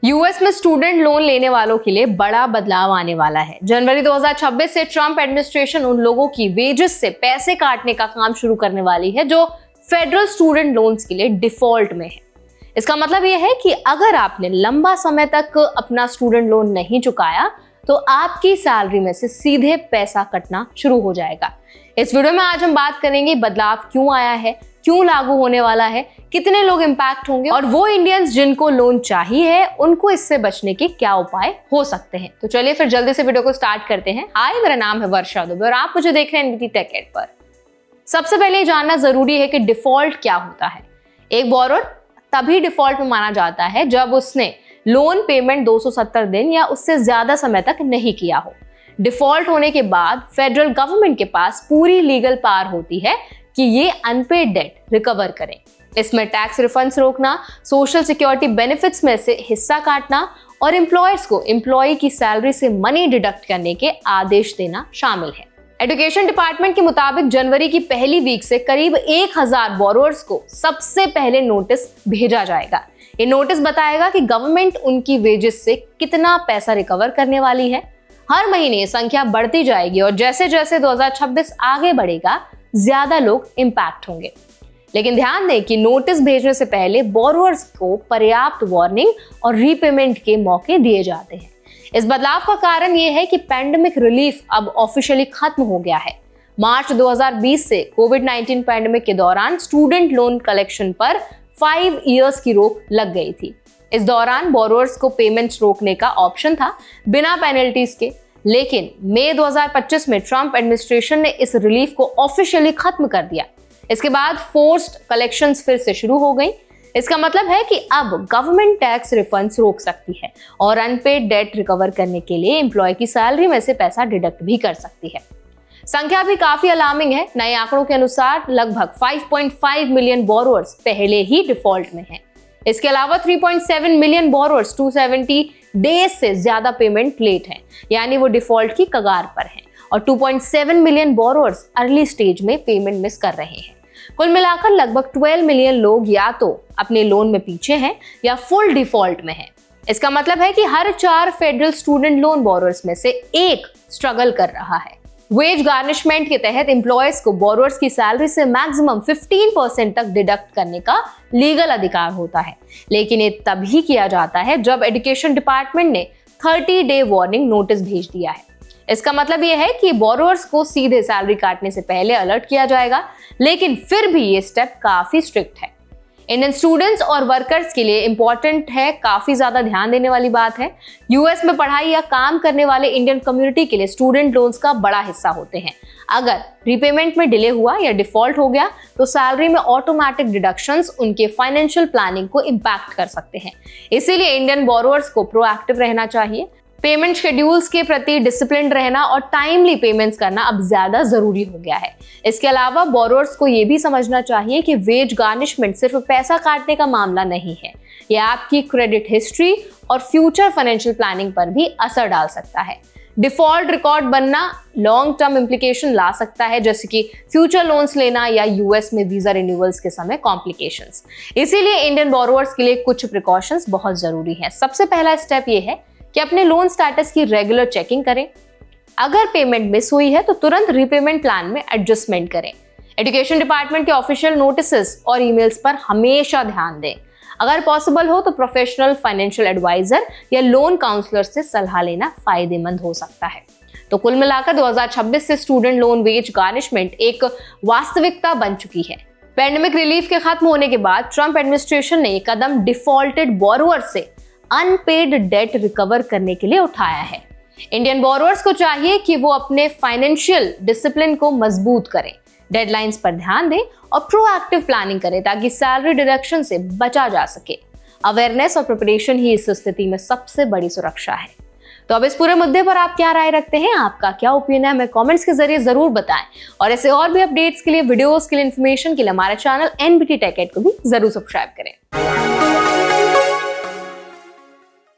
US में student loan लेने वालों के लिए बड़ा बदलाव आने वाला है। जनवरी 2026 से ट्रंप एडमिनिस्ट्रेशन उन लोगों की वेजेस से पैसे काटने का काम शुरू करने वाली है जो फेडरल स्टूडेंट लोन्स के लिए डिफॉल्ट में है। इसका मतलब यह है कि अगर आपने लंबा समय तक अपना स्टूडेंट लोन नहीं चुकाया तो आपकी सैलरी में से सीधे पैसा कटना शुरू हो जाएगा। इस वीडियो में आज हम बात करेंगे बदलाव क्यों आया है, क्यों लागू होने वाला है, कितने लोग इंपैक्ट होंगे और वो इंडियंस जिनको लोन चाहिए है उनको इससे बचने के क्या उपाय हो सकते हैं। तो चलिए फिर जल्दी से वीडियो को स्टार्ट करते हैं। हाय, मेरा नाम है वर्षा दुबे और आप मुझे देख रहे हैं एनबीटी टेक एड पर। सबसे पहले ये जानना जरूरी है कि डिफॉल्ट क्या होता है। एक बोरोर तभी डिफॉल्ट में माना जाता है जब उसने लोन पेमेंट 270 दिन या उससे ज्यादा समय तक नहीं किया हो। डिफॉल्ट होने के बाद फेडरल गवर्नमेंट के पास पूरी लीगल पावर होती है कि ये अनपेड डेट रिकवर करें। इसमें टैक्स रिफंड्स रोकना, सोशल सिक्योरिटी बेनिफिट्स में से हिस्सा काटना और एम्प्लॉयर्स को एम्प्लॉय की सैलरी से मनी डिडक्ट करने के आदेश देना शामिल है। एजुकेशन डिपार्टमेंट के मुताबिक जनवरी की पहली वीक से करीब 1000 बोरोअर्स को सबसे पहले नोटिस भेजा जाएगा। ये नोटिस बताएगा कि गवर्नमेंट उनकी वेजेस से कितना पैसा रिकवर करने वाली है। हर महीने ये संख्या बढ़ती जाएगी और जैसे जैसे 2026 आगे बढ़ेगा ज्यादा लोग इंपैक्ट होंगे। लेकिन ध्यान दें कि नोटिस भेजने से पहले बोरोअर्स को पर्याप्त वार्निंग और रीपेमेंट के मौके दिए जाते हैं। इस बदलाव का कारण ये है कि पैंडेमिक रिलीफ अब ऑफिशियली खत्म हो गया है। मार्च 2020 से कोविड-19 पैंडेमिक के दौरान स्टूडेंट लोन कलेक्शन पर 5 इयर्स की रोक लग गई थी। इस दौरान बोरोअर्स को पेमेंट्स रोकने का ऑप्शन था बिना पेनल्टीज के, लेकिन मई 2025 में ट्रंप एडमिनिस्ट्रेशन ने इस रिलीफ को ऑफिशियली खत्म कर दिया। इसके बाद फोर्स्ड कलेक्शंस फिर से शुरू हो गई। इसका मतलब है कि अब गवर्नमेंट टैक्स रिफंड्स रोक सकती है और अनपेड डेट रिकवर करने के लिए एम्प्लॉय की सैलरी में से पैसा डिडक्ट भी कर सकती है। संख्या भी काफी अलार्मिंग है। नए आंकड़ों के अनुसार लगभग 5.5 मिलियन बोरोअर्स पहले ही डिफॉल्ट में हैं। इसके अलावा 3.7 मिलियन बोरोअर्स 270 डेज से ज्यादा पेमेंट लेट हैं, यानी वो डिफॉल्ट की कगार पर हैं, और 2.7 मिलियन बोरोअर्स अर्ली स्टेज में पेमेंट मिस कर रहे हैं। कुल मिलाकर लगभग 12 मिलियन लोग या तो अपने लोन में पीछे हैं या फुल डिफॉल्ट में हैं। इसका मतलब है कि हर 4 फेडरल स्टूडेंट लोन बोरोअर्स में से एक स्ट्रगल कर रहा है। वेज गार्निशमेंट के तहत एम्प्लॉयर्स को बोरोअर्स की सैलरी से मैक्सिमम 15% तक डिडक्ट करने का लीगल अधिकार होता है, लेकिन ये तभी किया जाता है जब एजुकेशन डिपार्टमेंट ने 30 डे वार्निंग नोटिस भेज दिया है। इसका मतलब यह है कि बोरोअर्स को सीधे सैलरी काटने से पहले अलर्ट किया जाएगा, लेकिन फिर भी ये स्टेप काफी स्ट्रिक्ट है। इंडियन स्टूडेंट्स और वर्कर्स के लिए इंपॉर्टेंट है, काफी ज्यादा ध्यान देने वाली बात है। यूएस में पढ़ाई या काम करने वाले इंडियन कम्युनिटी के लिए स्टूडेंट लोन्स का बड़ा हिस्सा होते हैं। अगर रीपेमेंट में डिले हुआ या डिफॉल्ट हो गया तो सैलरी में ऑटोमेटिक डिडक्शंस उनके फाइनेंशियल प्लानिंग को इम्पैक्ट कर सकते हैं। इसीलिए इंडियन बोरोअर्स को प्रोएक्टिव रहना चाहिए। पेमेंट शेड्यूल्स के प्रति डिसिप्लिन रहना और टाइमली पेमेंट्स करना अब ज्यादा जरूरी हो गया है। इसके अलावा बोरोअर्स को यह भी समझना चाहिए कि वेज गार्निशमेंट सिर्फ पैसा काटने का मामला नहीं है, यह आपकी क्रेडिट हिस्ट्री और फ्यूचर फाइनेंशियल प्लानिंग पर भी असर डाल सकता है। डिफॉल्ट रिकॉर्ड बनना लॉन्ग टर्म इंप्लीकेशन ला सकता है, जैसे कि फ्यूचर लोन्स लेना या यूएस में वीजा रिन्यूअल्स के समय कॉम्प्लिकेशंस। इसीलिए इंडियन बोरोअर्स के लिए कुछ प्रिकॉशंस बहुत जरूरी है। सबसे पहला स्टेप यह है कि अपने लोन स्टेटस की रेगुलर चेकिंग करें। अगर पेमेंट मिस हुई है तो तुरंत रीपेमेंट प्लान में एडजस्टमेंट करें। एजुकेशन डिपार्टमेंट के ऑफिशियल नोटिसेस और ईमेल्स पर हमेशा ध्यान दें। अगर पॉसिबल हो तो प्रोफेशनल फाइनेंशियल एडवाइजर या लोन काउंसलर से सलाह लेना फायदेमंद हो सकता है। तो कुल मिलाकर 2026 से स्टूडेंट लोन वेज गार्निशमेंट एक वास्तविकता बन चुकी है। पैंडेमिक रिलीफ के खत्म होने के बाद ट्रंप एडमिनिस्ट्रेशन ने यह कदम डिफॉल्टेड बोरोअर से अनपेड डेट रिकवर करने के लिए उठाया है। इंडियन बोरोअर्स को चाहिए कि वो अपने फाइनेंशियल डिसिप्लिन को मजबूत करें, डेडलाइंस पर ध्यान दें और प्रोएक्टिव प्लानिंग करें ताकि सैलरी डिडक्शन से बचा जा सके। अवेयरनेस और प्रिपरेशन ही इस स्थिति में सबसे बड़ी सुरक्षा है। तो अब इस पूरे मुद्दे पर आप क्या राय रखते हैं, आपका क्या ओपिनियन है, हमें कमेंट्स के जरिए जरूर बताएं। और ऐसे और भी अपडेट्स के लिए, वीडियोस के लिए, इन्फॉर्मेशन के लिए हमारे चैनल एनबीटी टेक एड को भी जरूर सब्सक्राइब करें।